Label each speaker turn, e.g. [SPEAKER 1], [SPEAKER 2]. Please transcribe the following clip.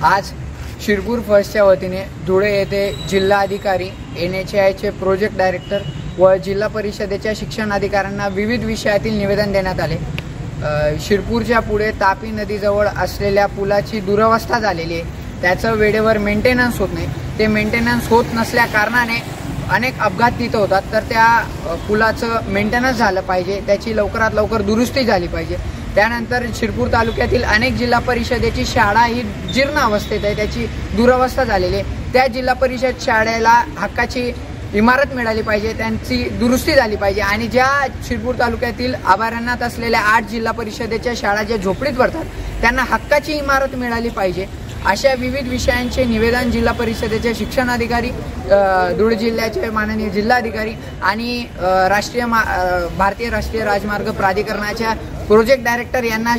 [SPEAKER 1] आज शिरपूर फर्स्टच्या वतीने धुळे येथे जिल्हाधिकारी NHAIचे प्रोजेक्ट डायरेक्टर व जिल्हा परिषदेच्या शिक्षण अधिकाऱ्यांना विविध विषयातील निवेदन देण्यात आले। शिरपूरच्या पुढे तापी नदीजवळ असलेल्या पुलाची दुरवस्था झालेली आहे, त्याचं वेळेवर मेंटेनन्स होत नाही। ते मेंटेनन्स होत नसल्या कारणाने अनेक अपघात तिथं होतात, तर त्या पुलाचं मेंटेनन्स झालं पाहिजे, त्याची लवकरात लवकर दुरुस्ती झाली पाहिजे। त्यानंतर शिरपूर तालुक्यातील अनेक जिल्हा परिषदेची शाळा ही जीर्ण अवस्थेत आहे, त्याची दुरवस्था झालेली आहे। त्या जिल्हा परिषद शाळेला हक्काची इमारत मिळाली पाहिजे, त्यांची दुरुस्ती झाली पाहिजे आणि ज्या शिरपूर तालुक्यातील अभयारण्यात असलेल्या 8 जिल्हा परिषदेच्या शाळा ज्या झोपडीत पडतात त्यांना हक्काची इमारत मिळाली पाहिजे। अशा विविध विषयांचे निवेदन जिल्हा परिषदेचे शिक्षणाधिकारी, धुळे जिल्ह्याचे माननीय जिल्हाधिकारी आणि भारतीय राष्ट्रीय राजमार्ग प्राधिकरणाच्या प्रोजेक्ट डायरेक्टर यांना